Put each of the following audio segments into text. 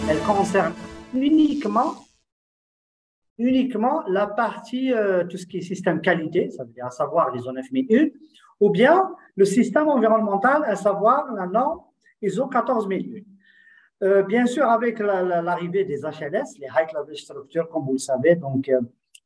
elle concerne uniquement la partie, tout ce qui est système qualité, ça veut dire à savoir l'ISO 9001, ou bien le système environnemental, à savoir la norme ISO 14001. Bien sûr, avec l'arrivée des HLS, les High Level Structures, comme vous le savez, donc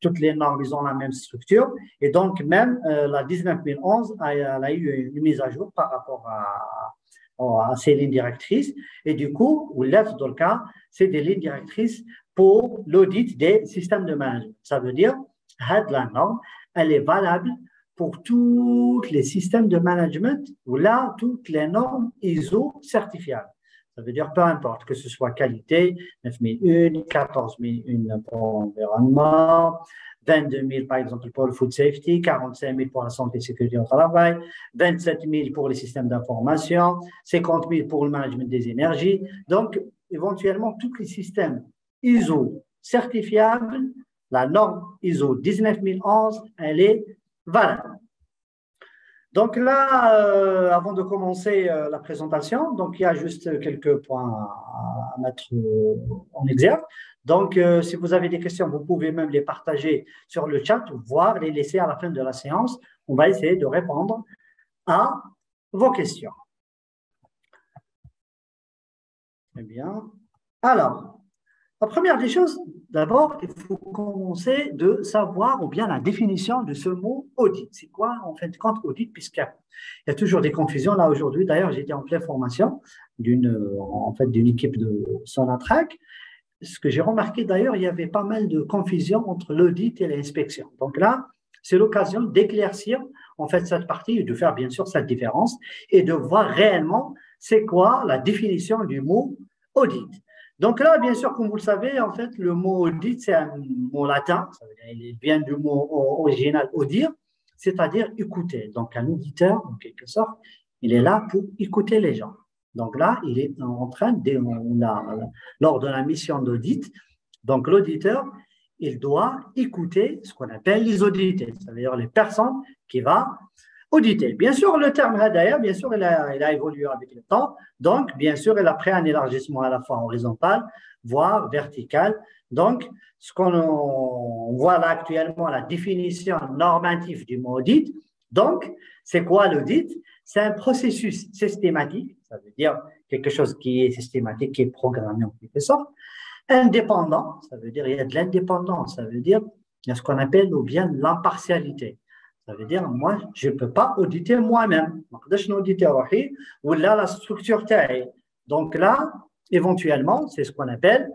toutes les normes, ils ont la même structure. Et donc, même la 19011, elle a eu une mise à jour par rapport à ces lignes directrices. Et du coup, ou l'être dans le cas, c'est des lignes directrices pour l'audit des systèmes de management. Ça veut dire, la norme, elle est valable pour tous les systèmes de management ou là, toutes les normes ISO certifiables. Ça veut dire peu importe, que ce soit qualité, 9001, 14001 pour l'environnement, 22 000 par exemple pour le food safety, 45 000 pour la santé et sécurité au travail, 27 000 pour les systèmes d'information, 50 000 pour le management des énergies. Donc, éventuellement, tous les systèmes ISO certifiables, la norme ISO 19011, elle est valable. Donc là, avant de commencer la présentation, donc il y a juste quelques points à mettre en exergue. Donc, si vous avez des questions, vous pouvez même les partager sur le chat, voire les laisser à la fin de la séance. On va essayer de répondre à vos questions. Très bien. Alors, la première des choses, d'abord, il faut commencer de savoir ou bien la définition de ce mot audit. C'est quoi, en fin de compte, audit, puisqu'il y a toujours des confusions. Là, aujourd'hui, d'ailleurs, j'étais en pleine formation d'une équipe de Sonatrach. Ce que j'ai remarqué, d'ailleurs, il y avait pas mal de confusion entre l'audit et l'inspection. Donc là, c'est l'occasion d'éclaircir, en fait, cette partie et de faire, bien sûr, cette différence et de voir réellement c'est quoi la définition du mot audit. Donc là, bien sûr, comme vous le savez, en fait, le mot audit, c'est un mot latin, ça veut dire, il vient du mot original audir, c'est-à-dire écouter. Donc un auditeur, en quelque sorte, il est là pour écouter les gens. Donc là, il est en train, lors de la mission d'audit, donc l'auditeur, il doit écouter ce qu'on appelle les audités, c'est-à-dire les personnes qui vont auditer. Bien sûr, le terme d'ailleurs, bien sûr, il a évolué avec le temps. Donc, bien sûr, il a pris un élargissement à la fois horizontal, voire vertical. Donc, ce qu'on voit là actuellement, la définition normative du mot audit. Donc, c'est quoi l'audit? C'est un processus systématique, ça veut dire quelque chose qui est systématique, qui est programmé en quelque sorte. Indépendant, ça veut dire il y a de l'indépendance, ça veut dire il y a ce qu'on appelle ou bien l'impartialité. Ça veut dire, moi, je ne peux pas auditer moi-même. Je ne peux auditer ou là, la structure taille. Donc là, éventuellement, c'est ce qu'on appelle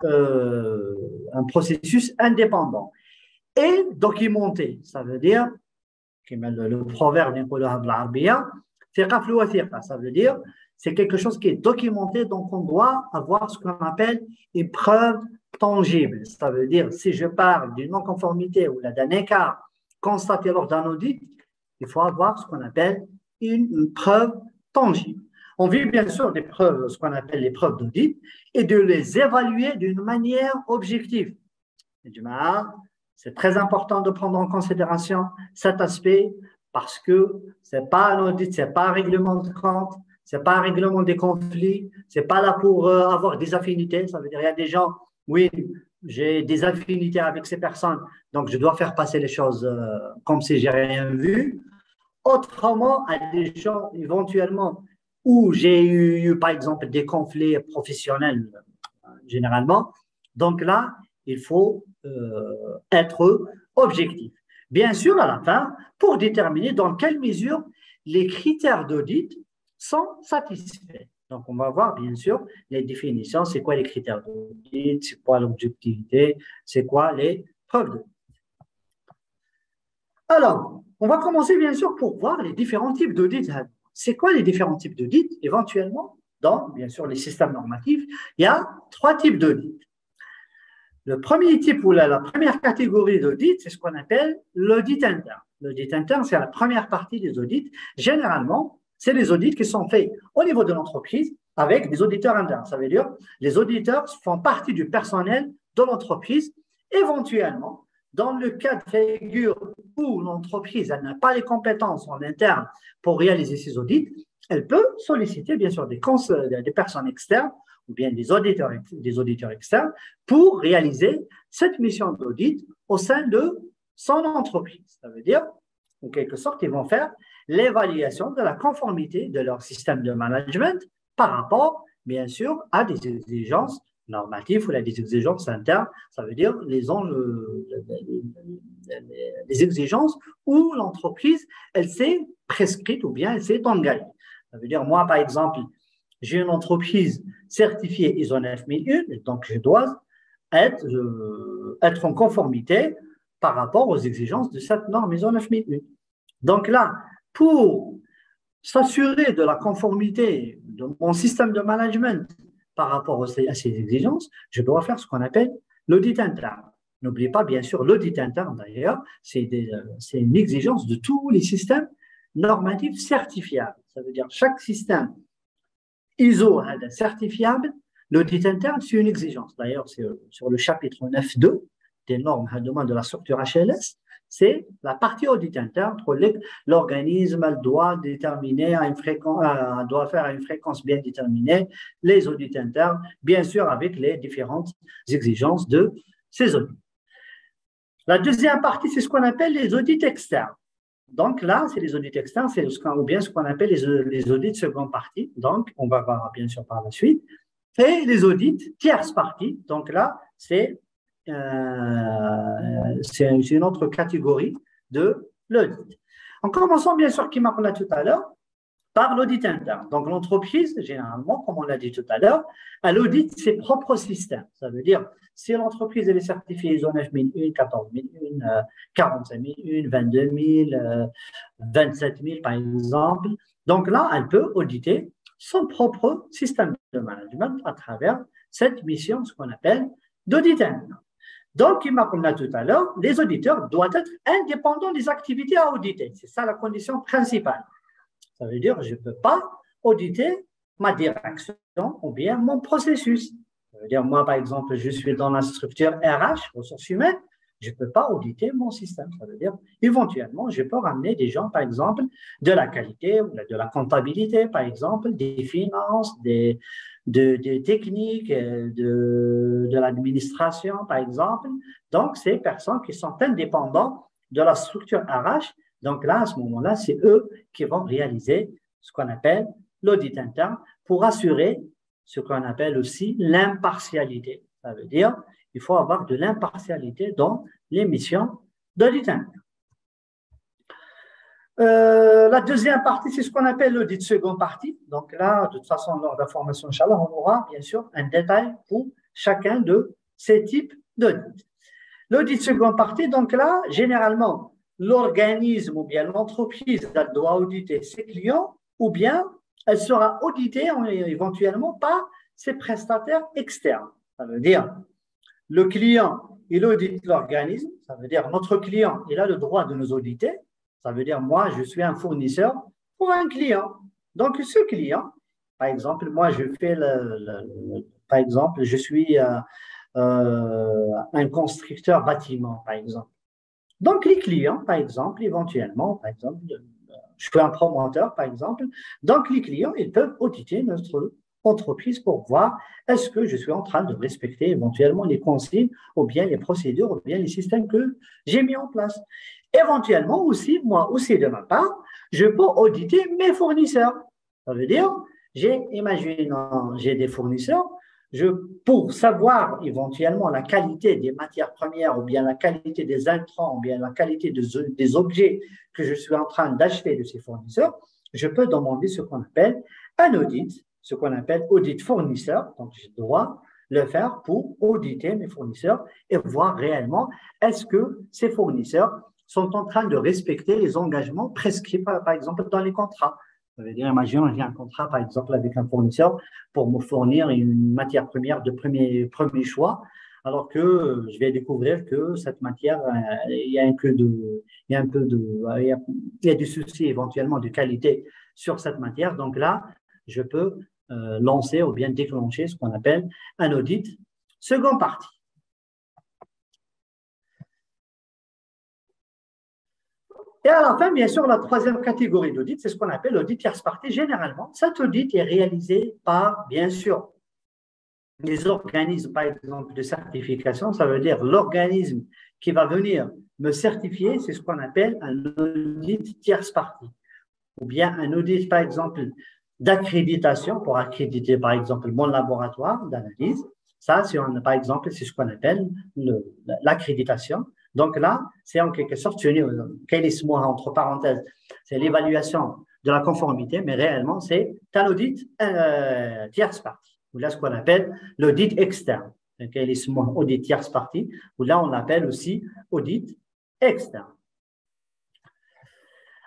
un processus indépendant. Et documenté, ça veut dire, le proverbe ça veut dire, c'est quelque chose qui est documenté, donc on doit avoir ce qu'on appelle une preuve tangible. Ça veut dire, si je parle d'une non-conformité ou d'un écart constaté lors d'un audit, il faut avoir ce qu'on appelle une preuve tangible. On vit bien sûr des preuves, ce qu'on appelle les preuves d'audit, et de les évaluer d'une manière objective. C'est très important de prendre en considération cet aspect parce que ce n'est pas un audit, ce n'est pas un règlement de compte, ce n'est pas un règlement des conflits, ce n'est pas là pour avoir des affinités. Ça veut dire qu'il y a des gens, oui, j'ai des affinités avec ces personnes, donc je dois faire passer les choses comme si j'ai rien vu. Autrement, à des gens éventuellement où j'ai eu, par exemple, des conflits professionnels généralement. Donc là, il faut être objectif. Bien sûr, à la fin, pour déterminer dans quelle mesure les critères d'audit sont satisfaits. Donc, on va voir, bien sûr, les définitions, c'est quoi les critères d'audit, c'est quoi l'objectivité, c'est quoi les preuves d'audit. Alors, on va commencer, bien sûr, pour voir les différents types d'audit. C'est quoi les différents types d'audit? Éventuellement, dans, bien sûr, les systèmes normatifs, il y a 3 types d'audit. Le premier type ou la première catégorie d'audit, c'est ce qu'on appelle l'audit interne. L'audit interne, c'est la première partie des audits. Généralement, c'est les audits qui sont faits au niveau de l'entreprise avec des auditeurs internes. Ça veut dire les auditeurs font partie du personnel de l'entreprise. Éventuellement, dans le cas de figure où l'entreprise n'a pas les compétences en interne pour réaliser ces audits, elle peut solliciter bien sûr des personnes externes ou bien des auditeurs externes pour réaliser cette mission d'audit au sein de son entreprise. Ça veut dire, en quelque sorte, ils vont faire l'évaluation de la conformité de leur système de management par rapport, bien sûr, à des exigences normatives ou à des exigences internes. Ça veut dire les exigences où l'entreprise, elle s'est prescrite ou bien elle s'est engagée. Ça veut dire, moi, par exemple, j'ai une entreprise certifiée ISO 9001, donc je dois être en conformité par rapport aux exigences de cette norme ISO 9001. Donc là, pour s'assurer de la conformité de mon système de management par rapport à ces exigences, je dois faire ce qu'on appelle l'audit interne. N'oubliez pas, bien sûr, l'audit interne, d'ailleurs, c'est une exigence de tous les systèmes normatifs certifiables. Ça veut dire chaque système ISO certifiable, l'audit interne, c'est une exigence. D'ailleurs, c'est sur le chapitre 9.2 des normes de la structure HLS, c'est la partie audit interne. L'organisme doit déterminer doit faire à une fréquence bien déterminée les audits internes, bien sûr avec les différentes exigences de ces audits. La deuxième partie, c'est ce qu'on appelle les audits externes. Donc là, c'est les audits externes, c'est ou bien ce qu'on appelle les audits seconde partie. Donc, on va voir bien sûr par la suite. Et les audits tierce partie. Donc là, c'est une autre catégorie de l'audit. En commençant, bien sûr, qui m'a parlé tout à l'heure, par l'audit interne. Donc, l'entreprise, généralement, comme on l'a dit tout à l'heure, elle audite ses propres systèmes. Ça veut dire, si l'entreprise est certifiée ISO 9001, 14001, 45001, 22000, 27000, par exemple, donc là, elle peut auditer son propre système de management à travers cette mission, ce qu'on appelle d'audit interne. Donc, il m'a parlé tout à l'heure, les auditeurs doivent être indépendants des activités à auditer. C'est ça la condition principale. Ça veut dire que je ne peux pas auditer ma direction ou bien mon processus. Ça veut dire, moi, par exemple, je suis dans la structure RH, ressources humaines, je ne peux pas auditer mon système. Ça veut dire, éventuellement, je peux ramener des gens, par exemple, de la qualité ou de la comptabilité, par exemple, des finances, des techniques, de l'administration, par exemple. Donc, ces personnes qui sont indépendantes de la structure RH. Donc là, à ce moment-là, c'est eux qui vont réaliser ce qu'on appelle l'audit interne pour assurer ce qu'on appelle aussi l'impartialité. Ça veut dire qu'il faut avoir de l'impartialité dans les missions d'audit interne. La deuxième partie, c'est ce qu'on appelle l'audit seconde partie. Donc là, de toute façon, lors de la formation, Inch'Allah, on aura bien sûr un détail pour chacun de ces types d'audit. L'audit seconde partie, donc là, généralement, l'organisme ou bien l'entreprise, elle doit auditer ses clients ou bien elle sera auditée éventuellement par ses prestataires externes. Ça veut dire, le client, il audite l'organisme. Ça veut dire, notre client, il a le droit de nous auditer. Ça veut dire, moi, je suis un fournisseur pour un client. Donc, ce client, par exemple, moi, je fais par exemple, je suis un constructeur bâtiment, par exemple. Donc, les clients, par exemple, éventuellement, par exemple, je suis un promoteur, par exemple, donc les clients, ils peuvent auditer notre entreprise pour voir est-ce que je suis en train de respecter éventuellement les consignes ou bien les procédures ou bien les systèmes que j'ai mis en place. Éventuellement aussi, moi aussi de ma part, je peux auditer mes fournisseurs. Ça veut dire, imaginons, j'ai des fournisseurs, pour savoir éventuellement la qualité des matières premières ou bien la qualité des intrants ou bien la qualité des objets que je suis en train d'acheter de ces fournisseurs, je peux demander ce qu'on appelle un audit, ce qu'on appelle audit fournisseur. Donc, je dois le faire pour auditer mes fournisseurs et voir réellement est-ce que ces fournisseurs sont en train de respecter les engagements prescrits, par exemple, dans les contrats. Ça veut dire, imaginons, j'ai un contrat, par exemple, avec un fournisseur pour me fournir une matière première de premier choix, alors que je vais découvrir que cette matière, il y a du souci éventuellement de qualité sur cette matière. Donc là, je peux lancer ou bien déclencher ce qu'on appelle un audit seconde partie. Et à la fin, bien sûr, la troisième catégorie d'audit, c'est ce qu'on appelle l'audit tierce partie. Généralement, cet audit est réalisé par, bien sûr, les organismes, par exemple, de certification, ça veut dire l'organisme qui va venir me certifier, c'est ce qu'on appelle un audit tierce partie. Ou bien un audit, par exemple, d'accréditation pour accréditer, par exemple, mon laboratoire d'analyse. Ça, par exemple, c'est ce qu'on appelle l'accréditation. Donc là, c'est en quelque sorte, entre parenthèses, c'est l'évaluation de la conformité, mais réellement, c'est un audit tierce partie, ou là, ce qu'on appelle l'audit externe. Audit tierce partie, ou là, on l'appelle aussi audit externe.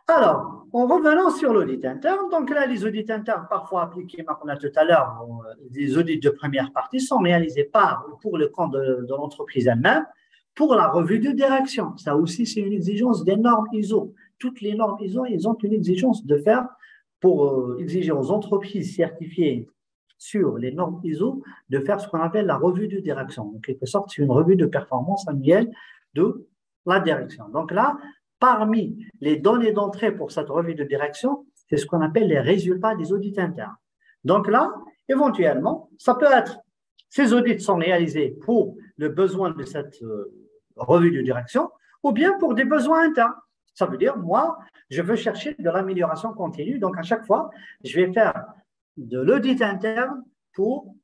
Alors, en revenant sur l'audit interne, donc là, les audits internes, parfois appliqués, comme on a tout à l'heure, les audits de première partie sont réalisés pour le compte de l'entreprise elle-même, pour la revue de direction. Ça aussi, c'est une exigence des normes ISO. Toutes les normes ISO, ils ont une exigence de faire pour exiger aux entreprises certifiées sur les normes ISO de faire ce qu'on appelle la revue de direction. En quelque sorte, c'est une revue de performance annuelle de la direction. Donc là, parmi les données d'entrée pour cette revue de direction, c'est ce qu'on appelle les résultats des audits internes. Donc là, éventuellement, ça peut être, ces audits sont réalisés pour le besoin de cette revue de direction ou bien pour des besoins internes. Ça veut dire, moi, je veux chercher de l'amélioration continue. Donc, à chaque fois, je vais faire de l'audit interne pour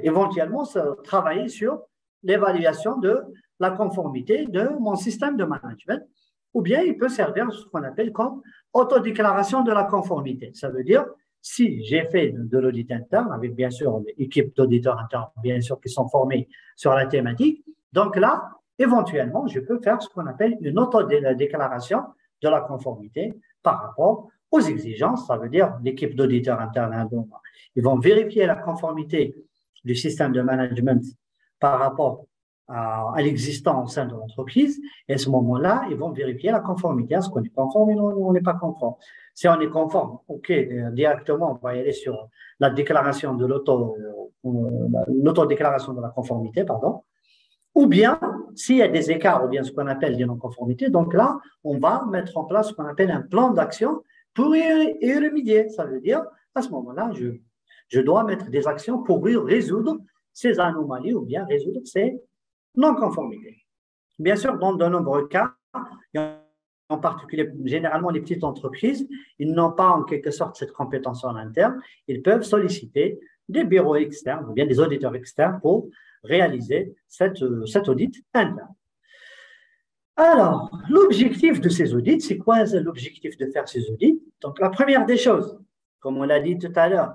éventuellement travailler sur l'évaluation de la conformité de mon système de management, ou bien il peut servir ce qu'on appelle comme autodéclaration de la conformité. Ça veut dire, si j'ai fait de l'audit interne, avec bien sûr une équipe d'auditeurs internes, bien sûr, qui sont formés sur la thématique, donc là, éventuellement, je peux faire ce qu'on appelle une autodéclaration de la conformité par rapport aux exigences. Ça veut dire l'équipe d'auditeurs internes, ils vont vérifier la conformité du système de management par rapport à l'existant au sein de l'entreprise, et à ce moment-là, ils vont vérifier la conformité. Est-ce qu'on est conforme ou on n'est pas conforme? Si on est conforme, OK, directement, on va y aller sur la déclaration de l'autodéclaration de la conformité, pardon. Ou bien, s'il y a des écarts, ou bien ce qu'on appelle des non-conformités, donc là, on va mettre en place ce qu'on appelle un plan d'action pour y remédier. Ça veut dire, à ce moment-là, je dois mettre des actions pour résoudre ces anomalies ou bien résoudre ces non-conformité. Bien sûr, dans de nombreux cas, en particulier, généralement, les petites entreprises, ils n'ont pas en quelque sorte cette compétence en interne. Ils peuvent solliciter des bureaux externes ou bien des auditeurs externes pour réaliser cet audit interne. Alors, l'objectif de ces audits, c'est quoi l'objectif de faire ces audits? Donc, la première des choses, comme on l'a dit tout à l'heure,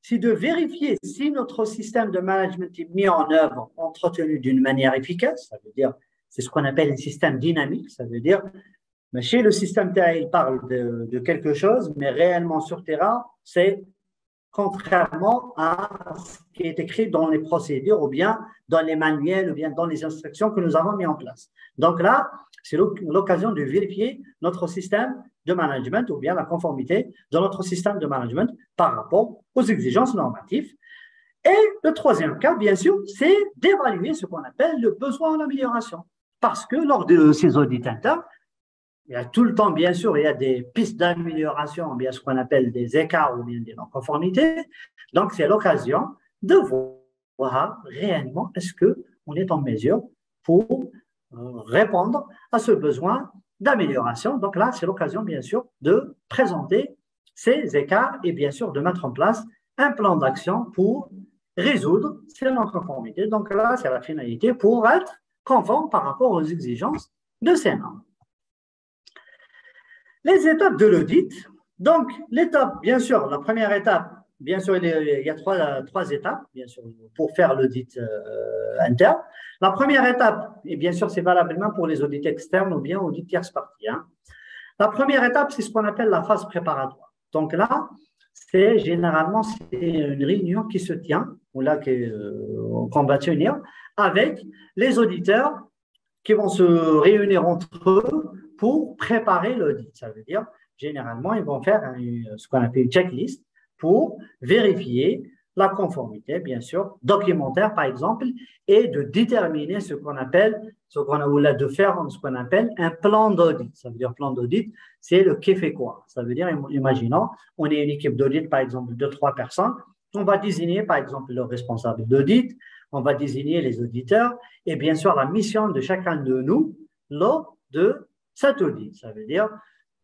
c'est de vérifier si notre système de management est mis en œuvre, entretenu d'une manière efficace. Ça veut dire, c'est ce qu'on appelle un système dynamique. Ça veut dire, mais chez le système terrain, il parle de quelque chose, mais réellement sur terrain, c'est contrairement à ce qui est écrit dans les procédures ou bien dans les manuels ou bien dans les instructions que nous avons mis en place. Donc là, c'est l'occasion de vérifier notre système de management ou bien la conformité de notre système de management par rapport aux exigences normatives. Et le troisième cas, bien sûr, c'est d'évaluer ce qu'on appelle le besoin en amélioration. Parce que lors de ces audits internes, il y a tout le temps, bien sûr, il y a des pistes d'amélioration, bien ce qu'on appelle des écarts ou bien des non-conformités. Donc, c'est l'occasion de voir réellement est-ce qu'on est en mesure pour répondre à ce besoin d'amélioration. Donc là, c'est l'occasion, bien sûr, de présenter ces écarts et bien sûr de mettre en place un plan d'action pour résoudre ces non-conformités. Donc là, c'est la finalité pour être conforme par rapport aux exigences de ces normes. Les étapes de l'audit. Donc, l'étape, bien sûr, la première étape, bien sûr, il y a trois étapes, bien sûr, pour faire l'audit interne. La première étape, et bien sûr, c'est valablement pour les audits externes ou bien audits tierce partie. Hein. La première étape, c'est ce qu'on appelle la phase préparatoire. Donc là, c'est généralement une réunion qui se tient, ou là qu'on va tenir, avec les auditeurs qui vont se réunir entre eux pour préparer l'audit. Ça veut dire, généralement, ils vont faire ce qu'on appelle une checklist pour vérifier la conformité, bien sûr, documentaire, par exemple, et de déterminer ce qu'on appelle, de faire ce qu'on appelle un plan d'audit. Ça veut dire plan d'audit, c'est le qui fait quoi. Ça veut dire, imaginons, on est une équipe d'audit, par exemple, de 3 personnes, on va désigner par exemple le responsable d'audit, on va désigner les auditeurs et bien sûr la mission de chacun de nous lors de cet audit. Ça veut dire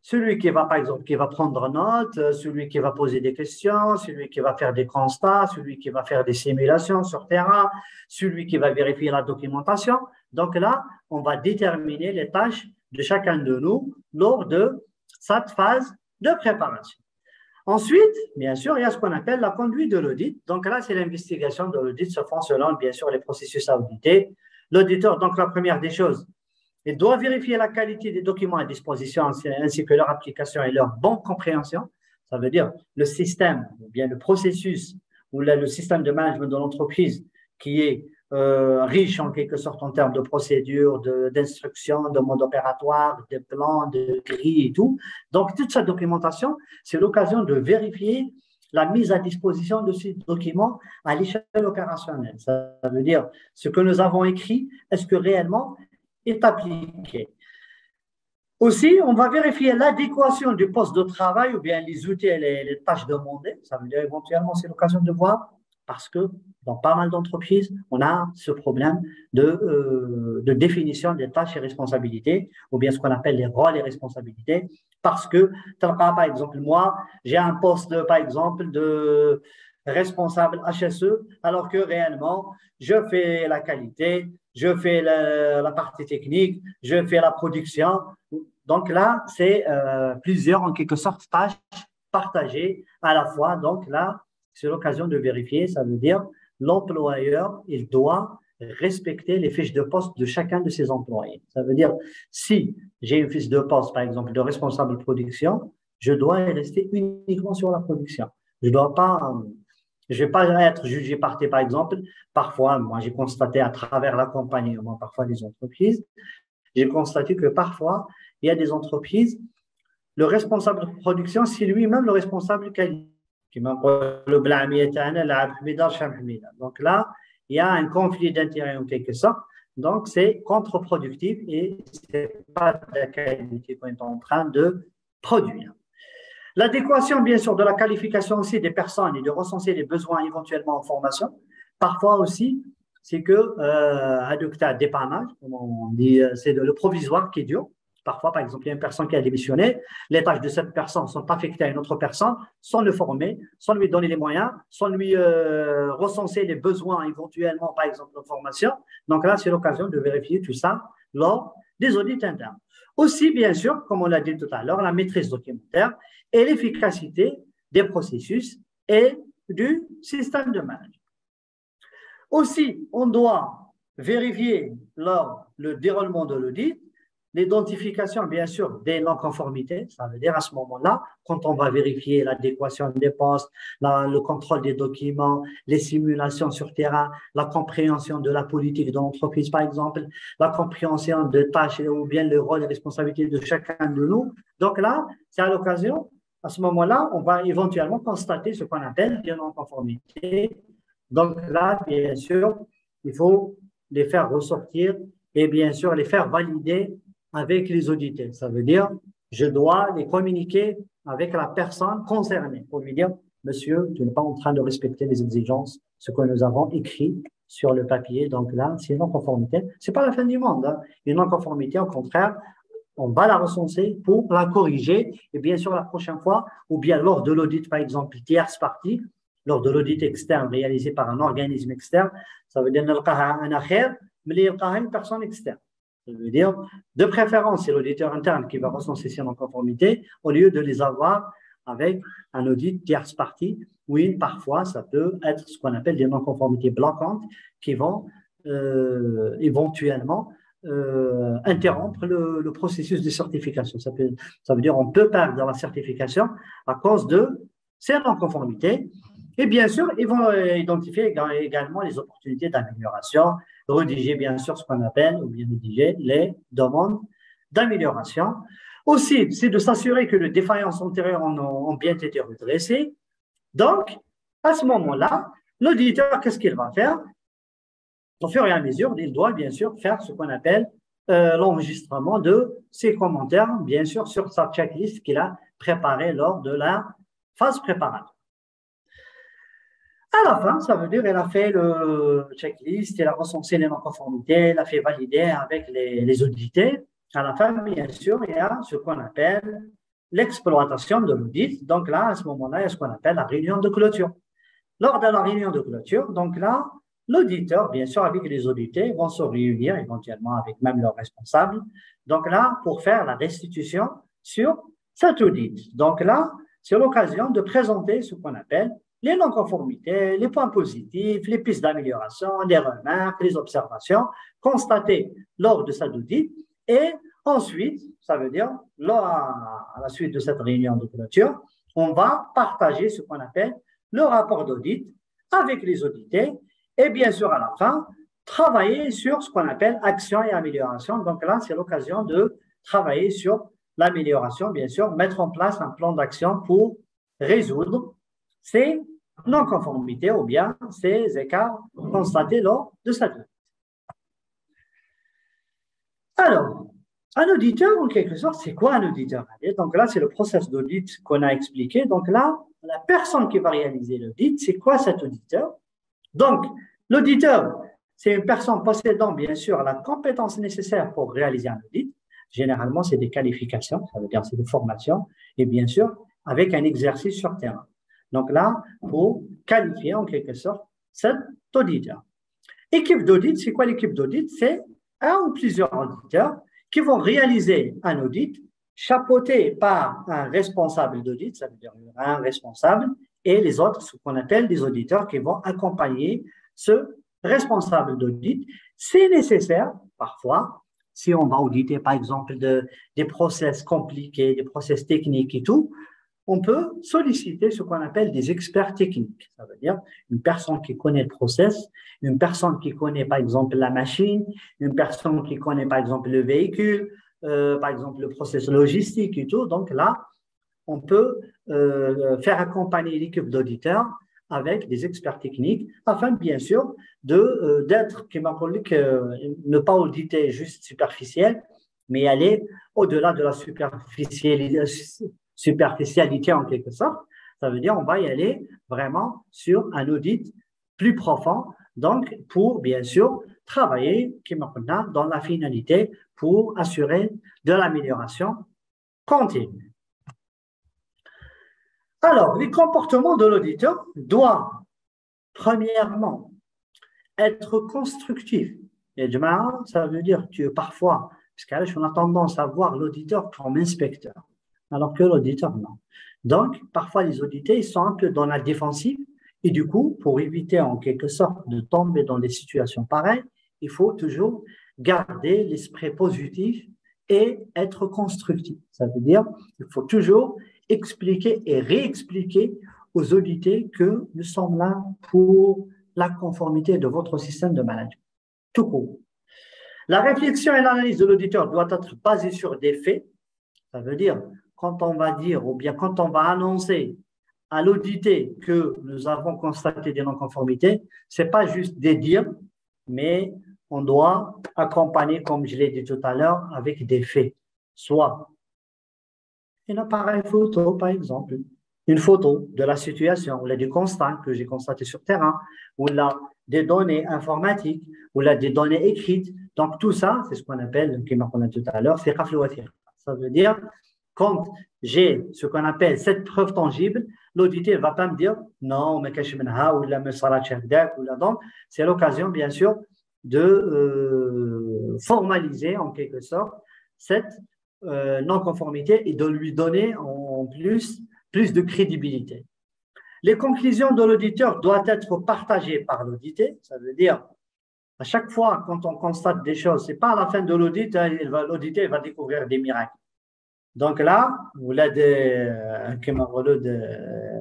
celui qui va, par exemple, qui va prendre note, celui qui va poser des questions, celui qui va faire des constats, celui qui va faire des simulations sur terrain, celui qui va vérifier la documentation. Donc là, on va déterminer les tâches de chacun de nous lors de cette phase de préparation. Ensuite, bien sûr, il y a ce qu'on appelle la conduite de l'audit. Donc là, c'est l'investigation de l'audit se font selon, bien sûr, les processus à auditer. L'auditeur, donc la première des choses, il doit vérifier la qualité des documents à disposition ainsi que leur application et leur bonne compréhension. Ça veut dire le système, ou bien le processus, ou le système de management de l'entreprise qui est riche en quelque sorte en termes de procédures, d'instructions, de mode opératoire, de plans, de grilles et tout. Donc, toute cette documentation, c'est l'occasion de vérifier la mise à disposition de ces documents à l'échelle opérationnelle. Ça veut dire ce que nous avons écrit, est-ce que réellement est appliqué. Aussi, on va vérifier l'adéquation du poste de travail ou bien les outils et les tâches demandées. Ça veut dire éventuellement, c'est l'occasion de voir parce que dans pas mal d'entreprises, on a ce problème de définition des tâches et responsabilités ou bien ce qu'on appelle les rôles et responsabilités parce que, par exemple, moi, j'ai un poste, par exemple, de responsable HSE alors que réellement, je fais la qualité, je fais la partie technique, je fais la production. Donc là, c'est plusieurs, en quelque sorte, tâches partagées à la fois. Donc là, c'est l'occasion de vérifier. Ça veut dire l'employeur, il doit respecter les fiches de poste de chacun de ses employés. Ça veut dire, si j'ai une fiche de poste, par exemple, de responsable de production, je dois rester uniquement sur la production. Je ne dois pas... Je ne vais pas être jugé parti, par exemple. Parfois, moi, j'ai constaté à travers l'accompagnement, parfois des entreprises, j'ai constaté que parfois, il y a des entreprises, le responsable de production, c'est lui-même le responsable de qualité. Donc là, il y a un conflit d'intérêts en quelque sorte. Donc, c'est contre-productif et ce n'est pas de la qualité qu'on est en train de produire. L'adéquation, bien sûr, de la qualification aussi des personnes et de recenser les besoins éventuellement en formation. Parfois aussi, c'est que un dépannage, comme on dit, c'est le provisoire qui est dur. Parfois, par exemple, il y a une personne qui a démissionné, les tâches de cette personne sont affectées à une autre personne sans le former, sans lui donner les moyens, sans lui recenser les besoins éventuellement, par exemple, de formation. Donc là, c'est l'occasion de vérifier tout ça lors des audits internes. Aussi, bien sûr, comme on l'a dit tout à l'heure, la maîtrise documentaire et l'efficacité des processus et du système de management. Aussi, on doit vérifier lors du déroulement de l'audit l'identification, bien sûr, des non-conformités. Ça veut dire à ce moment-là, quand on va vérifier l'adéquation des postes, le contrôle des documents, les simulations sur terrain, la compréhension de la politique de l'entreprise, par exemple, la compréhension de tâches ou bien le rôle et responsabilité de chacun de nous. Donc là, c'est à l'occasion, à ce moment-là, on va éventuellement constater ce qu'on appelle des non-conformités. Donc là, bien sûr, il faut les faire ressortir et bien sûr les faire valider avec les auditeurs. Ça veut dire, je dois les communiquer avec la personne concernée pour lui dire, monsieur, tu n'es pas en train de respecter les exigences, ce que nous avons écrit sur le papier. Donc là, c'est une non-conformité. C'est pas la fin du monde. Hein. Une non-conformité, au contraire, on va la recenser pour la corriger. Et bien sûr, la prochaine fois, ou bien lors de l'audit, par exemple, tierce partie, lors de l'audit externe réalisé par un organisme externe, ça veut dire une personne externe. Ça veut dire, de préférence, c'est l'auditeur interne qui va recenser ces non-conformités au lieu de les avoir avec un audit tierce partie. Oui, parfois, ça peut être ce qu'on appelle des non-conformités bloquantes qui vont éventuellement interrompre le processus de certification. Ça veut dire qu'on peut perdre la certification à cause de ces non-conformités. Et bien sûr, ils vont identifier également les opportunités d'amélioration, rédiger bien sûr ce qu'on appelle, ou bien rédiger les demandes d'amélioration. Aussi, c'est de s'assurer que les défaillances antérieures ont bien été redressées. Donc, à ce moment-là, l'auditeur, qu'est-ce qu'il va faire? Au fur et à mesure, il doit bien sûr faire ce qu'on appelle l'enregistrement de ses commentaires, bien sûr, sur sa checklist qu'il a préparée lors de la phase préparatoire. À la fin, ça veut dire qu'elle a fait le checklist, elle a recensé les non-conformités, elle a fait valider avec les audités. À la fin, bien sûr, il y a ce qu'on appelle l'exploitation de l'audit. Donc là, à ce moment-là, il y a ce qu'on appelle la réunion de clôture. Lors de la réunion de clôture, donc là, l'auditeur, bien sûr, avec les audités, vont se réunir éventuellement avec même leurs responsables. Donc là, pour faire la restitution sur cet audit. Donc là, c'est l'occasion de présenter ce qu'on appelle les non-conformités, les points positifs, les pistes d'amélioration, les remarques, les observations constatées lors de cet audit. Et ensuite, ça veut dire, à la suite de cette réunion de clôture, on va partager ce qu'on appelle le rapport d'audit avec les audités et bien sûr à la fin, travailler sur ce qu'on appelle action et amélioration. Donc là, c'est l'occasion de travailler sur l'amélioration, bien sûr, mettre en place un plan d'action pour résoudre ces non-conformités ou bien ces écarts constatés lors de cette audit. Alors, un auditeur, en quelque sorte, c'est quoi un auditeur? Donc là, c'est le processus d'audit qu'on a expliqué. Donc là, la personne qui va réaliser l'audit, c'est quoi cet auditeur? Donc, l'auditeur, c'est une personne possédant, bien sûr, la compétence nécessaire pour réaliser un audit. Généralement, c'est des qualifications, ça veut dire c'est des formations, et bien sûr, avec un exercice sur terrain. Donc là, pour qualifier en quelque sorte cet auditeur. Équipe d'audit, c'est quoi l'équipe d'audit? C'est un ou plusieurs auditeurs qui vont réaliser un audit chapeauté par un responsable d'audit, ça veut dire un responsable, et les autres, ce qu'on appelle des auditeurs qui vont accompagner ce responsable d'audit. C'est nécessaire, parfois, si on va auditer, par exemple, des process compliqués, des process techniques et tout, on peut solliciter ce qu'on appelle des experts techniques. Ça veut dire une personne qui connaît le process, une personne qui connaît, par exemple, la machine, une personne qui connaît, par exemple, le véhicule, par exemple, le process logistique et tout. Donc là, on peut faire accompagner l'équipe d'auditeurs avec des experts techniques afin, bien sûr, d'être, ne pas auditer juste superficiel, mais aller au-delà de la superficialité en quelque sorte. Ça veut dire on va y aller vraiment sur un audit plus profond, donc pour, bien sûr, travailler dans la finalité pour assurer de l'amélioration continue. Alors, les comportements de l'auditeur doivent, premièrement, être constructifs. Et ça veut dire que parfois, parce qu'on a tendance à voir l'auditeur comme inspecteur, alors que l'auditeur, non. Donc, parfois, les auditeurs, ils sont un peu dans la défensive, et du coup, pour éviter en quelque sorte de tomber dans des situations pareilles, il faut toujours garder l'esprit positif et être constructif. Ça veut dire qu'il faut toujours expliquer et réexpliquer aux auditeurs que nous sommes là pour la conformité de votre système de management. Tout court. La réflexion et l'analyse de l'auditeur doit être basée sur des faits. Ça veut dire, quand on va dire ou bien quand on va annoncer à l'audité que nous avons constaté des non-conformités, ce n'est pas juste des dires, mais on doit accompagner, comme je l'ai dit tout à l'heure, avec des faits. Soit un appareil photo, par exemple, une photo de la situation, ou là, du constat que j'ai constaté sur terrain, ou là, des données informatiques, ou là, des données écrites. Donc, tout ça, c'est ce qu'on appelle, qui m'a parlé tout à l'heure, c'est raflouatir. Ça veut dire, quand j'ai ce qu'on appelle cette preuve tangible, l'auditeur ne va pas me dire non, mais qu'est-ce que je ou la ou là, donc, c'est l'occasion, bien sûr, de formaliser en quelque sorte cette non-conformité et de lui donner en plus de crédibilité. Les conclusions de l'auditeur doivent être partagées par l'audité. Ça veut dire, à chaque fois, quand on constate des choses, ce n'est pas à la fin de l'audit, l'auditeur va découvrir des miracles. Donc là, vous l'avez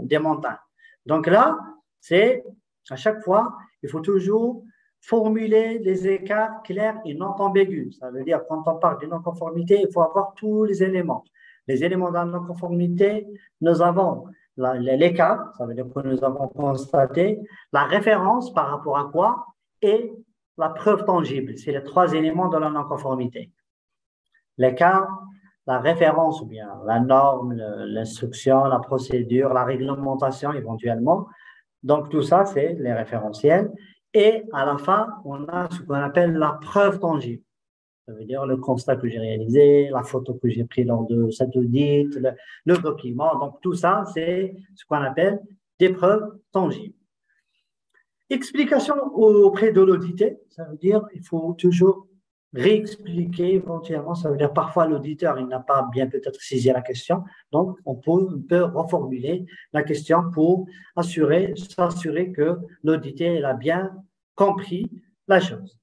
des montagnes. Donc là, c'est à chaque fois, il faut toujours formuler des écarts clairs et non ambigus. Ça veut dire, quand on parle de non-conformité, il faut avoir tous les éléments. Les éléments de la non-conformité, nous avons l'écart, ça veut dire que nous avons constaté, la référence par rapport à quoi, et la preuve tangible. C'est les trois éléments de la non-conformité. L'écart, la référence ou bien la norme, l'instruction, la procédure, la réglementation éventuellement, Donc, tout ça, c'est les référentiels. Et à la fin, on a ce qu'on appelle la preuve tangible. Ça veut dire le constat que j'ai réalisé, la photo que j'ai prise lors de cet audit, le document. Donc, tout ça, c'est ce qu'on appelle des preuves tangibles. Explication auprès de l'audité, ça veut dire il faut toujours réexpliquer éventuellement. Ça veut dire parfois l'auditeur il n'a pas bien peut-être saisi la question, donc on peut reformuler la question pour s'assurer que l'auditeur il a bien compris la chose.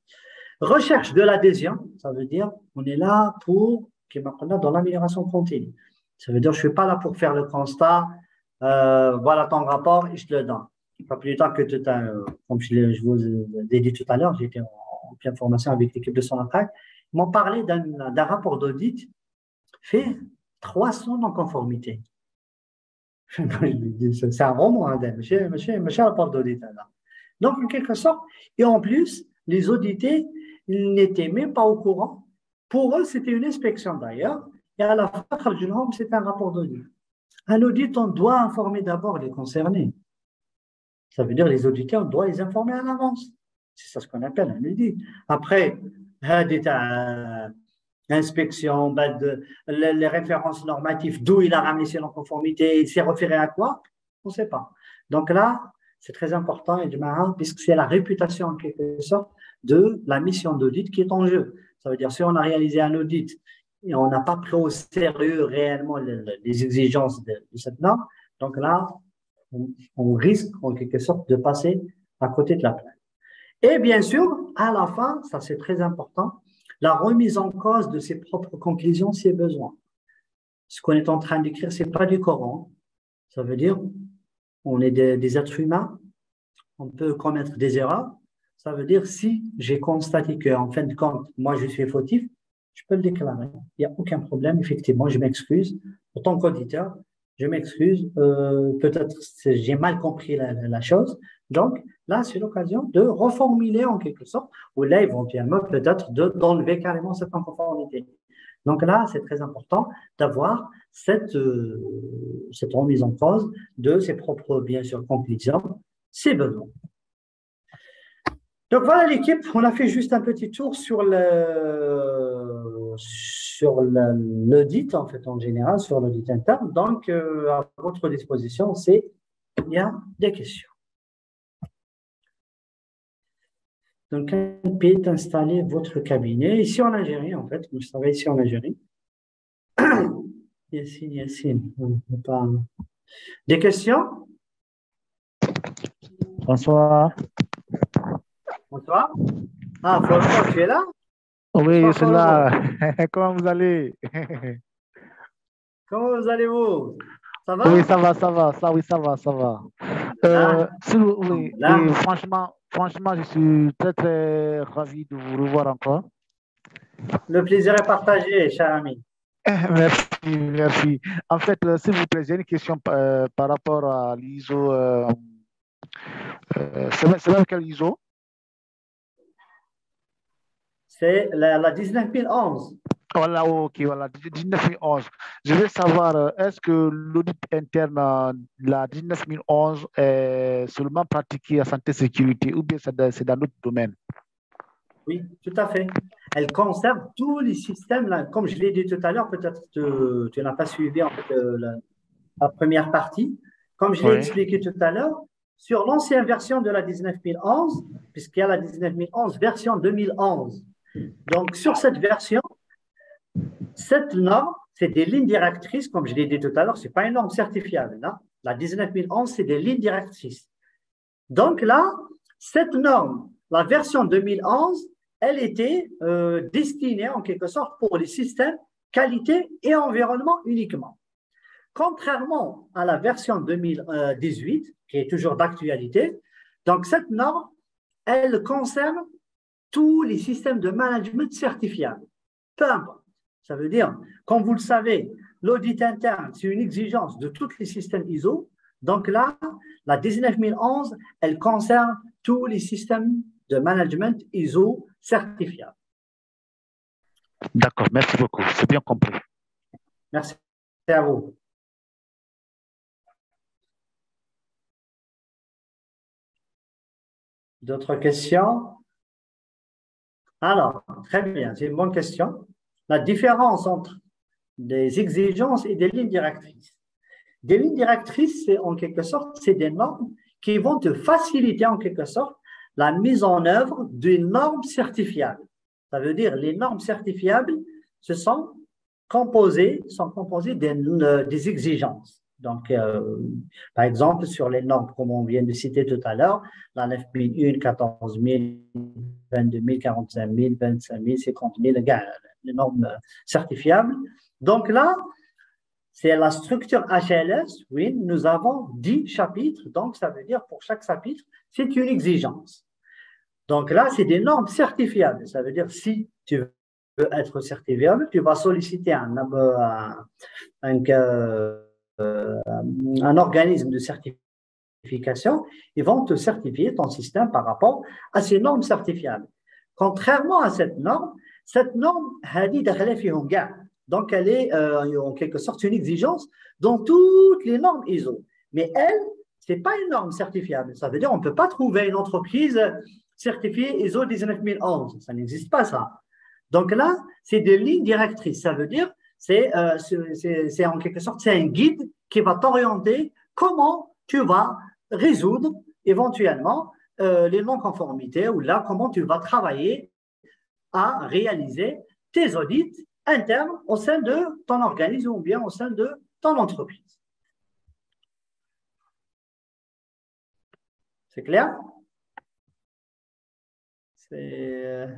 Recherche de l'adhésion, ça veut dire on est là pour dans l'amélioration continue. Ça veut dire je ne suis pas là pour faire le constat, voilà ton rapport et je te le donne. Pas plus tard que comme je vous ai dit tout à l'heure, j'étais en pleine formation avec l'équipe de Sonatrach. Ils m'ont parlé d'un rapport d'audit fait 300 non-conformités. C'est un roman, hein, monsieur rapport d'audit. Donc, en quelque sorte, et en plus, les audités n'étaient même pas au courant. Pour eux, c'était une inspection d'ailleurs, et à la fin, c'était un rapport d'audit. Un audit, on doit informer d'abord les concernés. Ça veut dire les auditeurs, on doit les informer en avance. C'est ça ce qu'on appelle un audit. Après, inspection, les références normatives, d'où il a ramené ses non-conformités, il s'est référé à quoi, on ne sait pas. Donc là, c'est très important, puisque c'est la réputation en quelque sorte de la mission d'audit qui est en jeu. Ça veut dire si on a réalisé un audit et on n'a pas pris au sérieux réellement les exigences de cette norme, donc là, on risque en quelque sorte de passer à côté de la plaque. Et bien sûr, à la fin, ça c'est très important, la remise en cause de ses propres conclusions, ses besoins. Ce qu'on est en train d'écrire, ce n'est pas du Coran. Ça veut dire, on est des êtres humains, on peut commettre des erreurs. Ça veut dire, si j'ai constaté qu'en fin de compte, moi je suis fautif, je peux le déclarer. Il n'y a aucun problème, effectivement, je m'excuse. En tant qu'auditeur, je m'excuse, peut-être j'ai mal compris la chose. Donc, là, c'est l'occasion de reformuler en quelque sorte, ou là, éventuellement, peut-être d'enlever carrément cette inconformité. Donc là, c'est très important d'avoir cette remise en cause de ses propres, bien sûr, conclusions, ses besoins. Donc voilà l'équipe, on a fait juste un petit tour sur l'audit en fait en général, sur l'audit interne. Donc à votre disposition, il y a des questions. Donc un pays d'installer votre cabinet ici en Algérie en fait, je travaille ici en Algérie. Yassine. Des questions? Bonsoir. Bonsoir. Ah, François, tu es là? Oui, je Bonsoir, suis là. Comment vous allez? Comment vous allez-vous? Ça Oui, va? ça va, ça va, ça, oui, ça va, ça va. Là, Oui, là. franchement, je suis très, très ravi de vous revoir encore. Le plaisir est partagé, cher ami. Merci, merci. En fait, s'il vous plaît, j'ai une question par rapport à l'ISO. C'est même quel ISO? C'est la 19011. Voilà, ok, voilà, 19011. Je veux savoir, est-ce que l'audit interne, la 19011, est seulement pratiquée à santé sécurité ou bien c'est dans d'autres domaines? Oui, tout à fait. Elle conserve tous les systèmes, là, comme je l'ai dit tout à l'heure, peut-être que tu n'as pas suivi en fait, la première partie. Comme je l'ai Oui. expliqué tout à l'heure, sur l'ancienne version de la 19011, puisqu'il y a la 19011 version 2011. Donc, sur cette version, cette norme, c'est des lignes directrices, comme je l'ai dit tout à l'heure, ce n'est pas une norme certifiable. Non? La 19011, c'est des lignes directrices. Donc là, cette norme, la version 2011, elle était destinée en quelque sorte pour les systèmes qualité et environnement uniquement. Contrairement à la version 2018, qui est toujours d'actualité, donc cette norme, elle concerne tous les systèmes de management certifiables. Peu importe. Ça veut dire, comme vous le savez, l'audit interne, c'est une exigence de tous les systèmes ISO. Donc là, la 19011, elle concerne tous les systèmes de management ISO certifiables. D'accord, merci beaucoup. C'est bien compris. Merci à vous. D'autres questions? Alors, très bien, c'est une bonne question. La différence entre des exigences et des lignes directrices. Des lignes directrices, c'est en quelque sorte, c'est des normes qui vont te faciliter en quelque sorte la mise en œuvre d'une norme certifiable. Ça veut dire les normes certifiables, ce sont composées des exigences. Donc, par exemple, sur les normes, comme on vient de citer tout à l'heure, la 9001, 14000, 22000, 45000, 25000, 50000, les normes certifiables. Donc là, c'est la structure HLS, oui, nous avons 10 chapitres, donc ça veut dire pour chaque chapitre, c'est une exigence. Donc là, c'est des normes certifiables. Ça veut dire si tu veux être certifiable, tu vas solliciter un organisme de certification. Ils vont te certifier ton système par rapport à ces normes certifiables. Contrairement à cette norme, donc elle est en quelque sorte une exigence dans toutes les normes ISO. Mais elle, ce n'est pas une norme certifiable. Ça veut dire qu'on ne peut pas trouver une entreprise certifiée ISO 19011. Ça n'existe pas, ça. Donc là, c'est des lignes directrices. Ça veut dire, c'est en quelque sorte, c'est un guide qui va t'orienter comment tu vas résoudre éventuellement les non-conformités ou là, comment tu vas travailler à réaliser tes audits internes au sein de ton organisme ou bien au sein de ton entreprise. C'est clair? C'est